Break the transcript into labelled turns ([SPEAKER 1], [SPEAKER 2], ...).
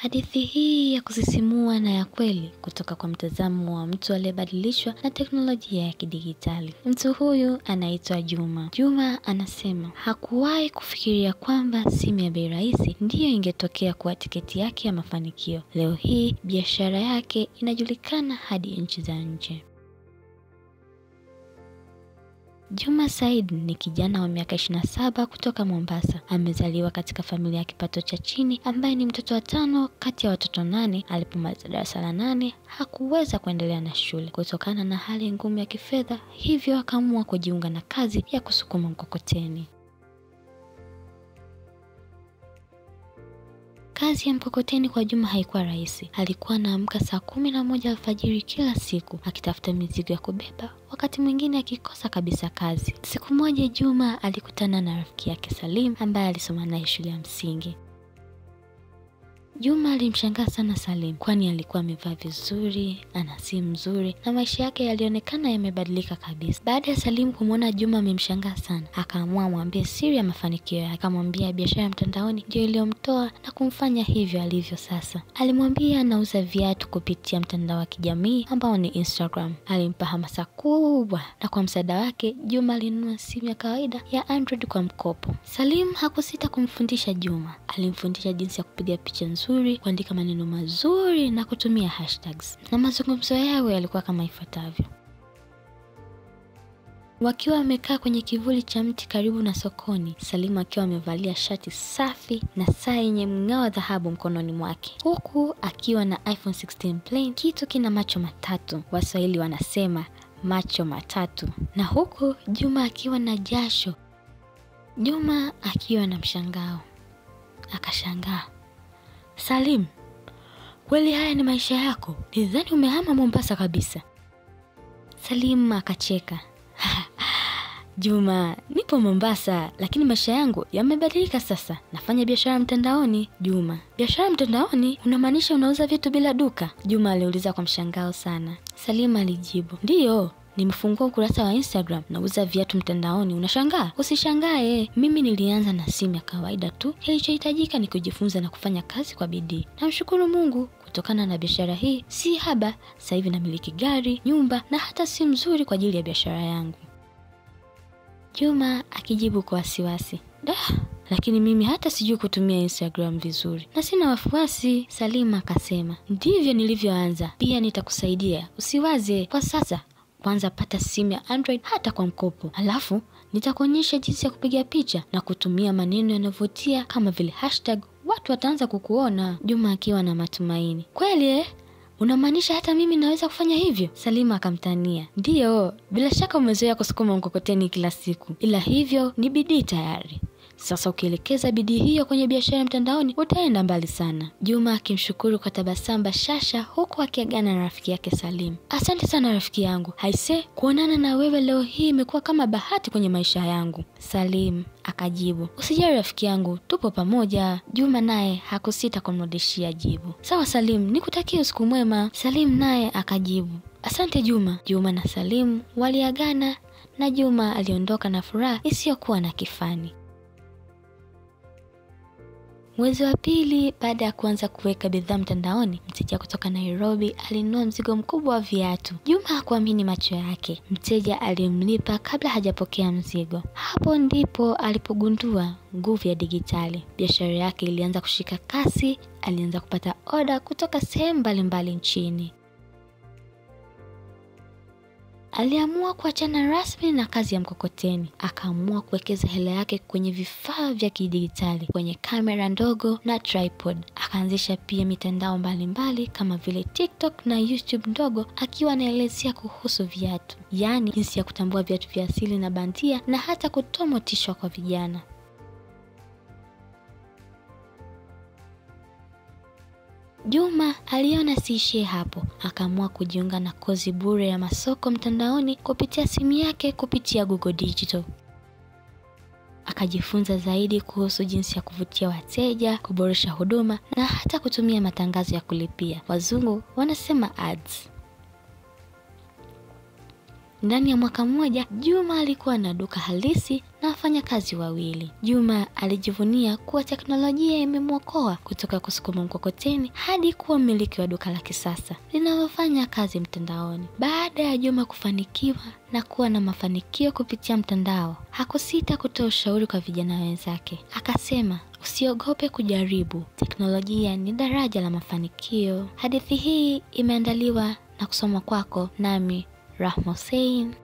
[SPEAKER 1] Hadithi hii ya kusisimua na ya kweli kutoka kwa mtazamo wa mtu aliyebadilishwa na teknolojia ya kidigitali. Mtu huyu anaitwa Juma. Juma anasema hakuwahi kufikiria kwamba simu ya bei rahisi ndiyo ingetokea kuwa tiketi yake ya mafanikio. Leo hii biashara yake inajulikana hadi nchi za nje. Juma Said ni kijana wa miaka 27 kutoka Mombasa. Amezaliwa katika familia ya kipato cha chini ambaye ni mtoto wa 5 kati ya watoto 8. Alipomaliza darasa la 8 hakuweza kuendelea na shule kutokana na hali ngumu ya kifedha, hivyo akaamua kujiunga na kazi ya kusukuma mkokoteni. Kazi ya mkokoteni kwa Juma haikuwa rahisi. Alikuwa anaamka saa 11 alfajiri kila siku akitafuta mizigo ya kubeba, wakati mwingine akikosa kabisa kazi. Siku moja Juma alikutana na rafiki yake Salim ambaye alisoma naye shule ya msingi. Juma alimshangaa sana Salim, kwani alikuwa amevaa vizuri, ana simu nzuri na maisha yake yalionekana yamebadilika kabisa. Baada ya Salim kumwona Juma amemshangaa sana, akaamua amwambie siri ya mafanikio yake. Akamwambia biashara ya mtandaoni ndio iliyomtoa na kumfanya hivyo alivyo sasa. Alimwambia anauza viatu kupitia mtandao wa kijamii ambao ni Instagram. Alimpa hamasa kubwa na kwa msaada wake Juma alinunua simu ya kawaida ya Android kwa mkopo. Salim hakusita kumfundisha Juma. Alimfundisha jinsi ya kupiga picha nzuri, kuandika maneno mazuri na kutumia hashtags. Na mazungumzo yao yalikuwa kama ifuatavyo. Wakiwa wamekaa kwenye kivuli cha mti karibu na sokoni, Salim akiwa amevalia shati safi na saa yenye mng'ao wa dhahabu mkononi mwake, huku akiwa na iPhone 16 plain, kitu kina macho matatu. Waswahili wanasema macho matatu. Na huku Juma akiwa na jasho. Juma akiwa na mshangao akashangaa, Salim, kweli haya ni maisha yako? Nidhani umehama Mombasa kabisa. Salim akacheka. Juma, nipo Mombasa lakini maisha yangu yamebadilika sasa. Nafanya biashara mtandaoni. Juma, biashara mtandaoni? Unamaanisha unauza vitu bila duka? Juma aliuliza kwa mshangao sana. Salim alijibu, ndiyo, nimefungua ukurasa wa Instagram, nauza viatu mtandaoni. Unashangaa? Usishangae, mimi nilianza na simu ya kawaida tu. Kilichohitajika ni kujifunza na kufanya kazi kwa bidii. Namshukuru Mungu, kutokana na biashara hii si haba. Sasa hivi namiliki gari, nyumba na hata simu nzuri kwa ajili ya biashara yangu. Juma akijibu kwa wasiwasi, lakini mimi hata sijui kutumia Instagram vizuri na sina wafuasi. Salim akasema, ndivyo nilivyoanza, pia nitakusaidia. Usiwaze kwa sasa, kwanza pata simu ya Android hata kwa mkopo, alafu nitakuonyesha jinsi ya kupiga picha na kutumia maneno yanayovutia kama vile hashtag. Watu wataanza kukuona. Juma akiwa na matumaini, kweli unamaanisha hata mimi naweza kufanya hivyo? Salim akamtania, ndiyo, bila shaka umezoea kusukuma mkokoteni kila siku, ila hivyo ni bidii tayari. Sasa ukielekeza bidii hiyo kwenye biashara mtandaoni utaenda mbali sana. Juma akimshukuru kwa tabasamu bashasha huku akiagana na rafiki yake Salim. Asante sana rafiki yangu. Haise, kuonana na wewe leo hii imekuwa kama bahati kwenye maisha yangu. Salim akajibu, usijali rafiki yangu, tupo pamoja. Juma naye hakusita kumrudishia jibu, sawa Salim, nikutakie usiku mwema. Salim naye akajibu, asante Juma. Juma na Salim waliagana na Juma aliondoka na furaha isiyokuwa na kifani. Mwezi wa pili baada ya kuanza kuweka bidhaa mtandaoni, mteja kutoka Nairobi alinunua mzigo mkubwa wa viatu. Juma hakuamini macho yake. Mteja alimlipa kabla hajapokea mzigo. Hapo ndipo alipogundua nguvu ya digitali. Biashara yake ilianza kushika kasi. Alianza kupata oda kutoka sehemu mbalimbali nchini. Aliamua kuachana rasmi na kazi ya mkokoteni. Akaamua kuwekeza hela yake kwenye vifaa vya kidijitali, kwenye kamera ndogo na tripod. Akaanzisha pia mitandao mbalimbali kama vile TikTok na YouTube ndogo, akiwa anaelezea kuhusu viatu, yaani jinsi ya kutambua viatu vya asili na bandia, na hata kutoa motisha kwa vijana. Juma aliona siishie hapo, akaamua kujiunga na kozi bure ya masoko mtandaoni kupitia simu yake kupitia Google Digital. Akajifunza zaidi kuhusu jinsi ya kuvutia wateja, kuboresha huduma na hata kutumia matangazo ya kulipia. Wazungu wanasema ads. Ndani ya mwaka mmoja, Juma alikuwa na duka halisi na wafanyakazi wawili. Juma alijivunia kuwa teknolojia imemwokoa kutoka kusukuma mkokoteni hadi kuwa mmiliki wa duka la kisasa linalofanya kazi mtandaoni. Baada ya Juma kufanikiwa na kuwa na mafanikio kupitia mtandao, hakusita kutoa ushauri kwa vijana wenzake. Akasema, usiogope kujaribu. Teknolojia ni daraja la mafanikio. Hadithi hii imeandaliwa na kusoma kwako nami Rahma Hussein.